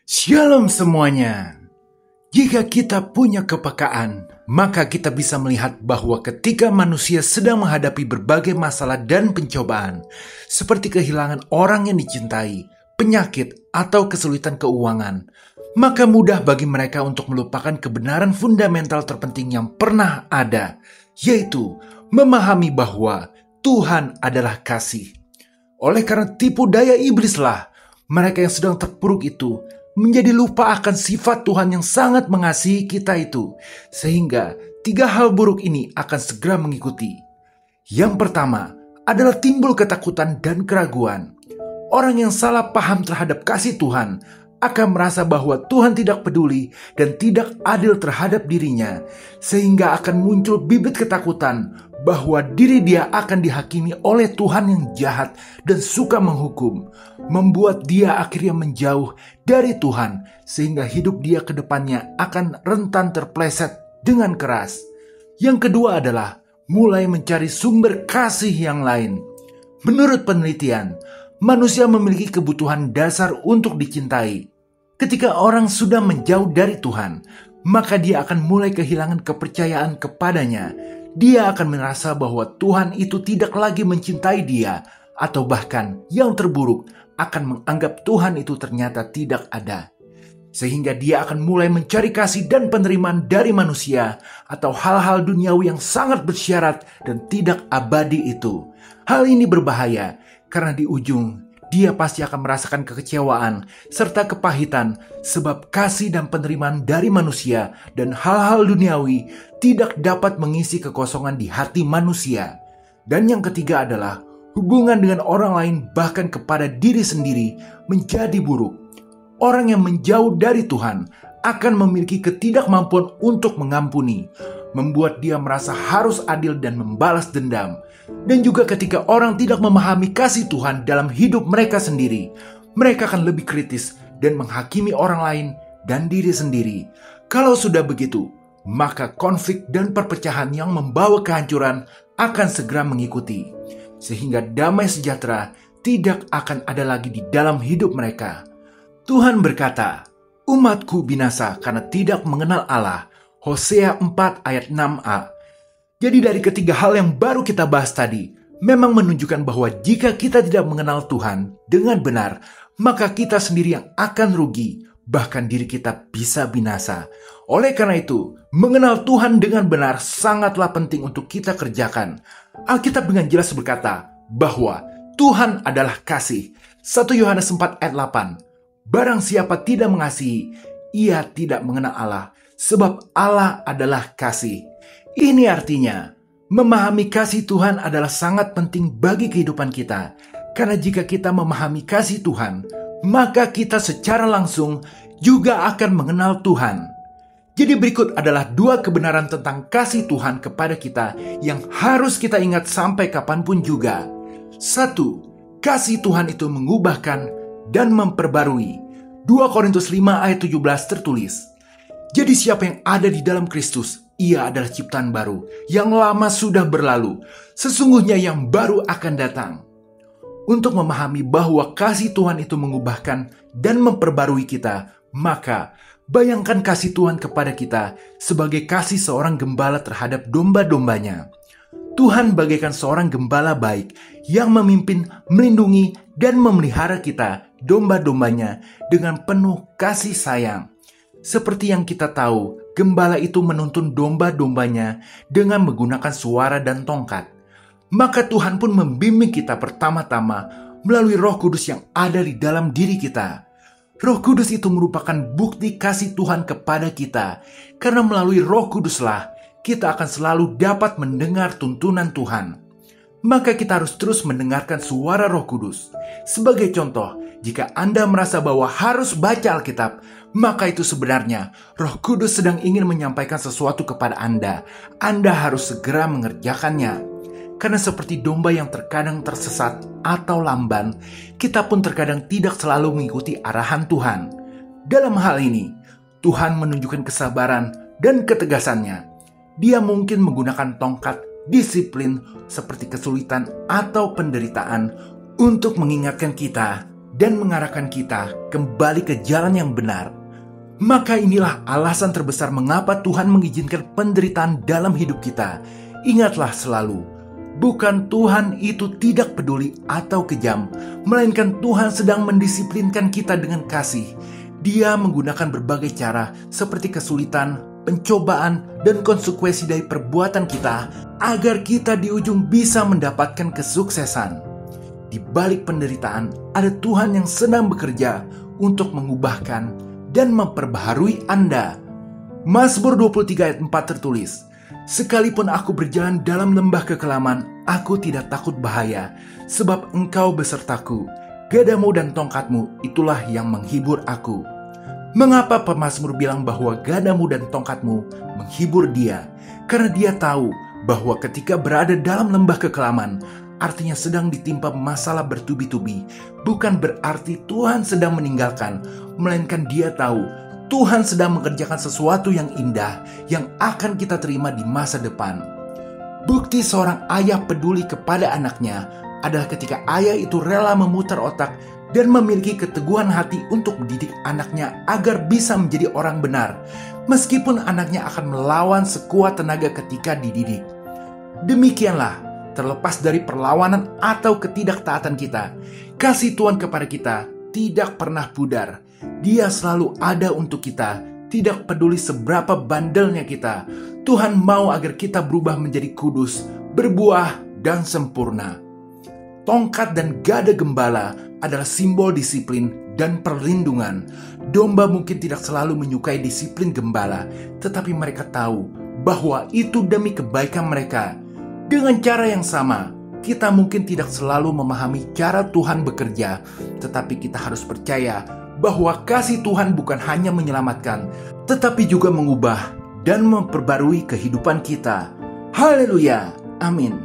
Shalom semuanya. Jika kita punya kepekaan, maka kita bisa melihat bahwa ketika manusia sedang menghadapi berbagai masalah dan pencobaan, seperti kehilangan orang yang dicintai, penyakit, atau kesulitan keuangan, maka mudah bagi mereka untuk melupakan kebenaran fundamental terpenting yang pernah ada, yaitu memahami bahwa Tuhan adalah kasih. Oleh karena tipu daya iblislah, mereka yang sedang terpuruk itu menjadi lupa akan sifat Tuhan yang sangat mengasihi kita itu, sehingga 3 hal buruk ini akan segera mengikuti. Yang pertama adalah timbul ketakutan dan keraguan. Orang yang salah paham terhadap kasih Tuhan akan merasa bahwa Tuhan tidak peduli dan tidak adil terhadap dirinya, sehingga akan muncul bibit ketakutan bahwa diri dia akan dihakimi oleh Tuhan yang jahat dan suka menghukum, membuat dia akhirnya menjauh dari Tuhan, sehingga hidup dia ke depannya akan rentan terpleset dengan keras. Yang kedua adalah mulai mencari sumber kasih yang lain. Menurut penelitian, manusia memiliki kebutuhan dasar untuk dicintai. Ketika orang sudah menjauh dari Tuhan, maka dia akan mulai kehilangan kepercayaan kepadanya. Dia akan merasa bahwa Tuhan itu tidak lagi mencintai dia, atau bahkan yang terburuk akan menganggap Tuhan itu ternyata tidak ada. Sehingga dia akan mulai mencari kasih dan penerimaan dari manusia atau hal-hal duniawi yang sangat bersyarat dan tidak abadi itu. Hal ini berbahaya karena di ujung dia pasti akan merasakan kekecewaan serta kepahitan sebab kasih dan penerimaan dari manusia dan hal-hal duniawi tidak dapat mengisi kekosongan di hati manusia. Dan yang ketiga adalah hubungan dengan orang lain bahkan kepada diri sendiri menjadi buruk. Orang yang menjauh dari Tuhan akan memiliki ketidakmampuan untuk mengampuni, membuat dia merasa harus adil dan membalas dendam. Dan juga ketika orang tidak memahami kasih Tuhan dalam hidup mereka sendiri, mereka akan lebih kritis dan menghakimi orang lain dan diri sendiri. Kalau sudah begitu, maka konflik dan perpecahan yang membawa kehancuran akan segera mengikuti, sehingga damai sejahtera tidak akan ada lagi di dalam hidup mereka. Tuhan berkata, "Umatku binasa karena tidak mengenal Allah." Hosea 4 ayat 6a. Jadi dari ketiga hal yang baru kita bahas tadi, memang menunjukkan bahwa jika kita tidak mengenal Tuhan dengan benar, maka kita sendiri yang akan rugi, bahkan diri kita bisa binasa. Oleh karena itu, mengenal Tuhan dengan benar sangatlah penting untuk kita kerjakan. Alkitab dengan jelas berkata bahwa Tuhan adalah kasih. 1 Yohanes 4 ayat 8. Barang siapa tidak mengasihi, ia tidak mengenal Allah, sebab Allah adalah kasih. Ini artinya, memahami kasih Tuhan adalah sangat penting bagi kehidupan kita. Karena jika kita memahami kasih Tuhan, maka kita secara langsung juga akan mengenal Tuhan. Jadi berikut adalah 2 kebenaran tentang kasih Tuhan kepada kita yang harus kita ingat sampai kapanpun juga. 1. Kasih Tuhan itu mengubahkan dan memperbarui. 2 Korintus 5 ayat 17 tertulis, "Jadi siapa yang ada di dalam Kristus, ia adalah ciptaan baru, yang lama sudah berlalu, sesungguhnya yang baru akan datang." Untuk memahami bahwa kasih Tuhan itu mengubahkan dan memperbarui kita, maka bayangkan kasih Tuhan kepada kita sebagai kasih seorang gembala terhadap domba-dombanya. Tuhan bagaikan seorang gembala baik yang memimpin, melindungi, dan memelihara kita, domba-dombanya, dengan penuh kasih sayang. Seperti yang kita tahu, gembala itu menuntun domba-dombanya dengan menggunakan suara dan tongkat. Maka Tuhan pun membimbing kita pertama-tama melalui Roh Kudus yang ada di dalam diri kita. Roh Kudus itu merupakan bukti kasih Tuhan kepada kita, karena melalui Roh Kuduslah kita akan selalu dapat mendengar tuntunan Tuhan. Maka kita harus terus mendengarkan suara Roh Kudus. Sebagai contoh, jika Anda merasa bahwa harus baca Alkitab, maka itu sebenarnya Roh Kudus sedang ingin menyampaikan sesuatu kepada Anda. Anda harus segera mengerjakannya. Karena seperti domba yang terkadang tersesat atau lamban, kita pun terkadang tidak selalu mengikuti arahan Tuhan. Dalam hal ini, Tuhan menunjukkan kesabaran dan ketegasannya. Dia mungkin menggunakan tongkat, disiplin, seperti kesulitan atau penderitaan untuk mengingatkan kita dan mengarahkan kita kembali ke jalan yang benar. Maka inilah alasan terbesar mengapa Tuhan mengizinkan penderitaan dalam hidup kita. Ingatlah selalu, bukan Tuhan itu tidak peduli atau kejam, melainkan Tuhan sedang mendisiplinkan kita dengan kasih. Dia menggunakan berbagai cara seperti kesulitan, pencobaan, dan konsekuensi dari perbuatan kita agar kita di ujung bisa mendapatkan kesuksesan. Di balik penderitaan ada Tuhan yang sedang bekerja untuk mengubahkan dan memperbaharui Anda. Mazmur 23 ayat 4 tertulis, "Sekalipun aku berjalan dalam lembah kekelaman, aku tidak takut bahaya, sebab Engkau besertaku. Gadamu dan tongkatmu itulah yang menghibur aku." Mengapa pemazmur bilang bahwa gadamu dan tongkatmu menghibur dia? Karena dia tahu bahwa ketika berada dalam lembah kekelaman, artinya sedang ditimpa masalah bertubi-tubi, bukan berarti Tuhan sedang meninggalkan, melainkan dia tahu Tuhan sedang mengerjakan sesuatu yang indah yang akan kita terima di masa depan. Bukti seorang ayah peduli kepada anaknya adalah ketika ayah itu rela memutar otak dan memiliki keteguhan hati untuk mendidik anaknya agar bisa menjadi orang benar, meskipun anaknya akan melawan sekuat tenaga ketika dididik. Demikianlah, terlepas dari perlawanan atau ketidaktaatan kita, kasih Tuhan kepada kita tidak pernah pudar. Dia selalu ada untuk kita, tidak peduli seberapa bandelnya kita. Tuhan mau agar kita berubah menjadi kudus, berbuah, dan sempurna. Tongkat dan gada gembala adalah simbol disiplin dan perlindungan. Domba mungkin tidak selalu menyukai disiplin gembala, tetapi mereka tahu bahwa itu demi kebaikan mereka. Dengan cara yang sama, kita mungkin tidak selalu memahami cara Tuhan bekerja, tetapi kita harus percaya bahwa kasih Tuhan bukan hanya menyelamatkan, tetapi juga mengubah dan memperbarui kehidupan kita. Haleluya, amin.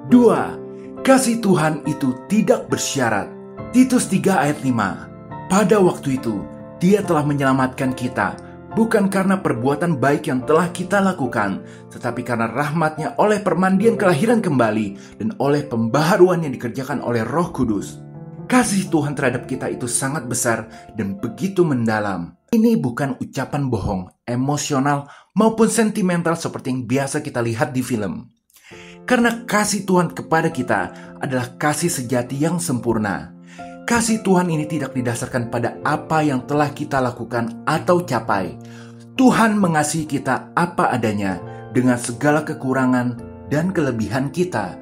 2. Kasih Tuhan itu tidak bersyarat. Titus 3 ayat 5. Pada waktu itu, Dia telah menyelamatkan kita, bukan karena perbuatan baik yang telah kita lakukan, tetapi karena rahmat-Nya oleh permandian kelahiran kembali dan oleh pembaharuan yang dikerjakan oleh Roh Kudus. Kasih Tuhan terhadap kita itu sangat besar dan begitu mendalam. Ini bukan ucapan bohong, emosional, maupun sentimental seperti yang biasa kita lihat di film. Karena kasih Tuhan kepada kita adalah kasih sejati yang sempurna. Kasih Tuhan ini tidak didasarkan pada apa yang telah kita lakukan atau capai. Tuhan mengasihi kita apa adanya dengan segala kekurangan dan kelebihan kita.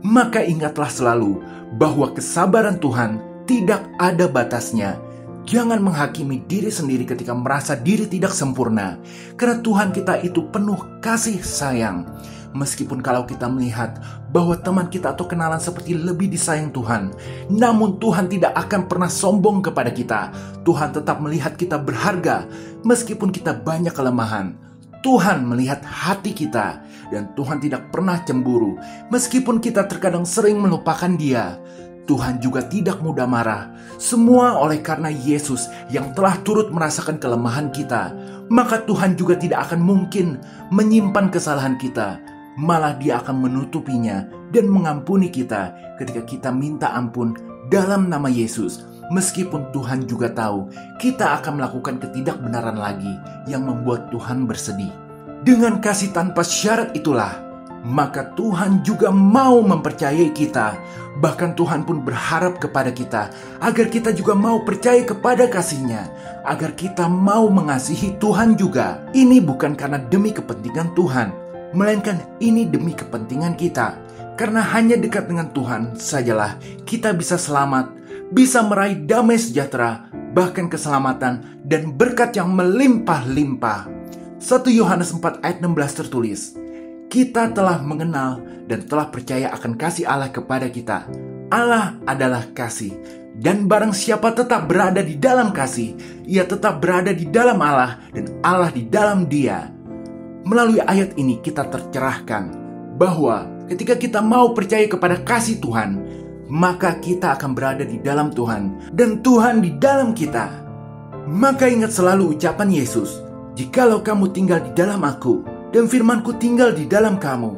Maka ingatlah selalu bahwa kesabaran Tuhan tidak ada batasnya. Jangan menghakimi diri sendiri ketika merasa diri tidak sempurna, karena Tuhan kita itu penuh kasih sayang. Meskipun kalau kita melihat bahwa teman kita atau kenalan seperti lebih disayang Tuhan, namun Tuhan tidak akan pernah sombong kepada kita. Tuhan tetap melihat kita berharga meskipun kita banyak kelemahan. Tuhan melihat hati kita dan Tuhan tidak pernah cemburu meskipun kita terkadang sering melupakan Dia. Tuhan juga tidak mudah marah. Semua oleh karena Yesus yang telah turut merasakan kelemahan kita. Maka Tuhan juga tidak akan mungkin menyimpan kesalahan kita. Malah Dia akan menutupinya dan mengampuni kita ketika kita minta ampun dalam nama Yesus. Meskipun Tuhan juga tahu kita akan melakukan ketidakbenaran lagi yang membuat Tuhan bersedih. Dengan kasih tanpa syarat itulah, maka Tuhan juga mau mempercayai kita. Bahkan Tuhan pun berharap kepada kita agar kita juga mau percaya kepada kasih-Nya, agar kita mau mengasihi Tuhan juga. Ini bukan karena demi kepentingan Tuhan, melainkan ini demi kepentingan kita. Karena hanya dekat dengan Tuhan sajalah kita bisa selamat, bisa meraih damai sejahtera, bahkan keselamatan dan berkat yang melimpah-limpah. 1 Yohanes 4 ayat 16 tertulis, "Kita telah mengenal dan telah percaya akan kasih Allah kepada kita. Allah adalah kasih, dan barang siapa tetap berada di dalam kasih, ia tetap berada di dalam Allah dan Allah di dalam Dia." Melalui ayat ini kita tercerahkan bahwa ketika kita mau percaya kepada kasih Tuhan, maka kita akan berada di dalam Tuhan dan Tuhan di dalam kita. Maka ingat selalu ucapan Yesus, "Jikalau kamu tinggal di dalam Aku dan firman-Ku tinggal di dalam kamu,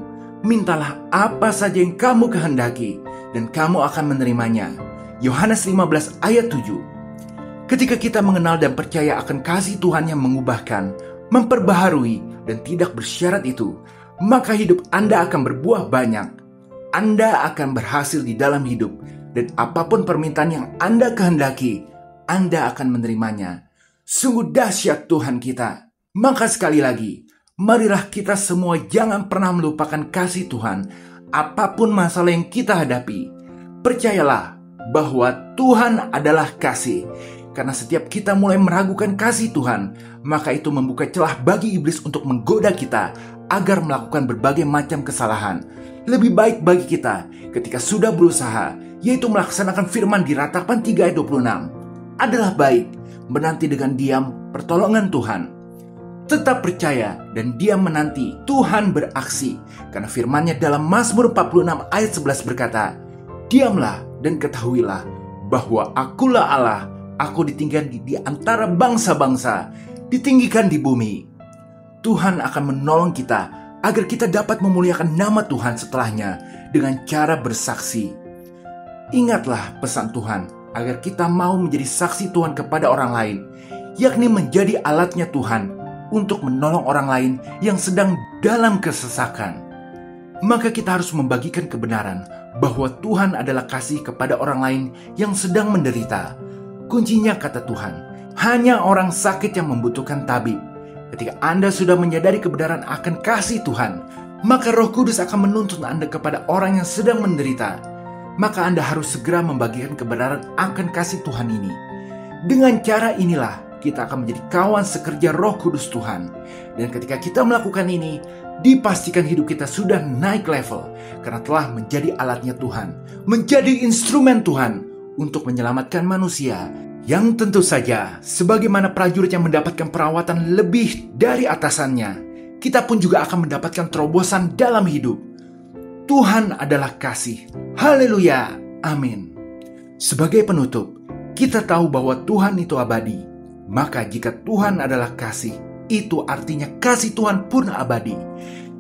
mintalah apa saja yang kamu kehendaki dan kamu akan menerimanya." Yohanes 15 ayat 7. Ketika kita mengenal dan percaya akan kasih Tuhan yang mengubahkan, memperbaharui, dan tidak bersyarat itu, maka hidup Anda akan berbuah banyak. Anda akan berhasil di dalam hidup, dan apapun permintaan yang Anda kehendaki, Anda akan menerimanya. Sungguh dahsyat Tuhan kita. Maka sekali lagi, marilah kita semua jangan pernah melupakan kasih Tuhan. Apapun masalah yang kita hadapi, percayalah bahwa Tuhan adalah kasih. Karena setiap kita mulai meragukan kasih Tuhan, maka itu membuka celah bagi iblis untuk menggoda kita agar melakukan berbagai macam kesalahan. Lebih baik bagi kita ketika sudah berusaha, yaitu melaksanakan firman di Ratapan 3 ayat 26. Adalah baik menanti dengan diam pertolongan Tuhan. Tetap percaya dan diam menanti Tuhan beraksi. Karena firman-Nya dalam Mazmur 46 ayat 11 berkata, diamlah dan ketahuilah bahwa Akulah Allah, Aku ditinggikan di antara bangsa-bangsa, ditinggikan di bumi. Tuhan akan menolong kita agar kita dapat memuliakan nama Tuhan setelahnya dengan cara bersaksi. Ingatlah pesan Tuhan agar kita mau menjadi saksi Tuhan kepada orang lain, yakni menjadi alatnya Tuhan untuk menolong orang lain yang sedang dalam kesesakan. Maka kita harus membagikan kebenaran bahwa Tuhan adalah kasih kepada orang lain yang sedang menderita. Kuncinya kata Tuhan, hanya orang sakit yang membutuhkan tabib. Ketika Anda sudah menyadari kebenaran akan kasih Tuhan, maka Roh Kudus akan menuntun Anda kepada orang yang sedang menderita. Maka Anda harus segera membagikan kebenaran akan kasih Tuhan ini. Dengan cara inilah kita akan menjadi kawan sekerja Roh Kudus Tuhan. Dan ketika kita melakukan ini, dipastikan hidup kita sudah naik level karena telah menjadi alatnya Tuhan, menjadi instrumen Tuhan untuk menyelamatkan manusia yang tentu saja sebagaimana prajurit yang mendapatkan perawatan lebih dari atasannya, kita pun juga akan mendapatkan terobosan dalam hidup. Tuhan adalah kasih. Haleluya. Amin. Sebagai penutup, kita tahu bahwa Tuhan itu abadi. Maka jika Tuhan adalah kasih, itu artinya kasih Tuhan pun abadi.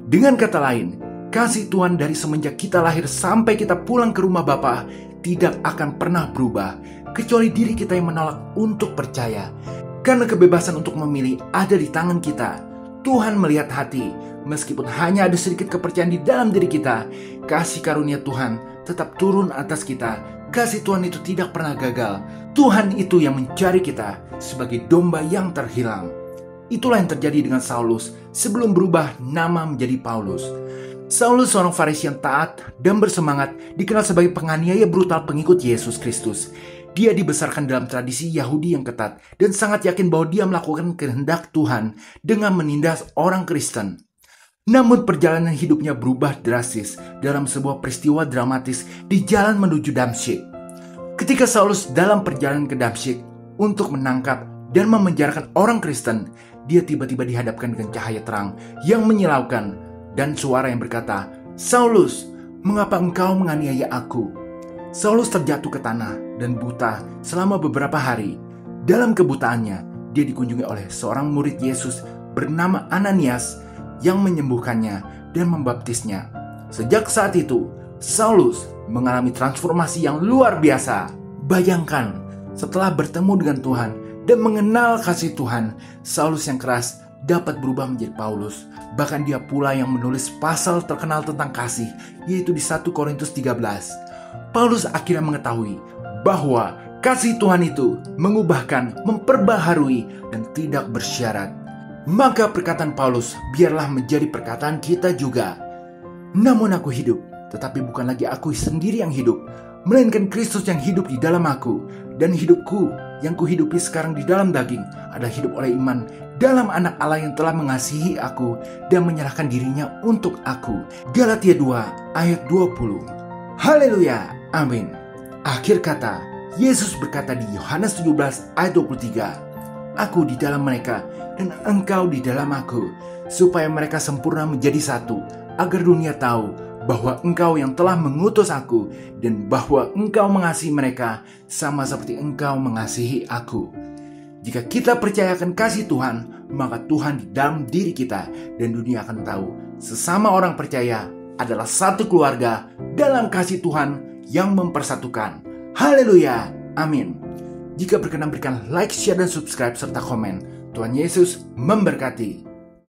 Dengan kata lain, kasih Tuhan dari semenjak kita lahir sampai kita pulang ke rumah Bapa tidak akan pernah berubah, kecuali diri kita yang menolak untuk percaya. Karena kebebasan untuk memilih ada di tangan kita. Tuhan melihat hati, meskipun hanya ada sedikit kepercayaan di dalam diri kita, kasih karunia Tuhan tetap turun atas kita. Kasih Tuhan itu tidak pernah gagal. Tuhan itu yang mencari kita sebagai domba yang terhilang. Itulah yang terjadi dengan Saulus sebelum berubah nama menjadi Paulus. Saulus seorang Farisi yang taat dan bersemangat, dikenal sebagai penganiaya brutal pengikut Yesus Kristus. Dia dibesarkan dalam tradisi Yahudi yang ketat dan sangat yakin bahwa dia melakukan kehendak Tuhan dengan menindas orang Kristen. Namun perjalanan hidupnya berubah drastis dalam sebuah peristiwa dramatis di jalan menuju Damsyik. Ketika Saulus dalam perjalanan ke Damsyik untuk menangkap dan memenjarakan orang Kristen, dia tiba-tiba dihadapkan dengan cahaya terang yang menyilaukan dan suara yang berkata, Saulus, mengapa engkau menganiaya aku? Saulus terjatuh ke tanah dan buta selama beberapa hari. Dalam kebutaannya, dia dikunjungi oleh seorang murid Yesus bernama Ananias yang menyembuhkannya dan membaptisnya. Sejak saat itu, Saulus mengalami transformasi yang luar biasa. Bayangkan, setelah bertemu dengan Tuhan dan mengenal kasih Tuhan, Saulus yang keras dapat berubah menjadi Paulus. Bahkan dia pula yang menulis pasal terkenal tentang kasih, yaitu di 1 Korintus 13. Paulus akhirnya mengetahui bahwa kasih Tuhan itu mengubahkan, memperbaharui, dan tidak bersyarat. Maka perkataan Paulus biarlah menjadi perkataan kita juga. Namun aku hidup, tetapi bukan lagi aku sendiri yang hidup, melainkan Kristus yang hidup di dalam aku. Dan hidupku yang kuhidupi sekarang di dalam daging adalah hidup oleh iman dalam Anak Allah yang telah mengasihi aku dan menyerahkan dirinya untuk aku. Galatia 2 ayat 20. Haleluya, amin. Akhir kata, Yesus berkata di Yohanes 17 ayat 23, Aku di dalam mereka dan engkau di dalam aku, supaya mereka sempurna menjadi satu, agar dunia tahu bahwa engkau yang telah mengutus aku dan bahwa engkau mengasihi mereka sama seperti engkau mengasihi aku. Jika kita percayakan kasih Tuhan, maka Tuhan di dalam diri kita dan dunia akan tahu sesama orang percaya adalah satu keluarga dalam kasih Tuhan yang mempersatukan. Haleluya, amin. Jika berkenan berikan like, share, dan subscribe serta komen. Tuhan Yesus memberkati.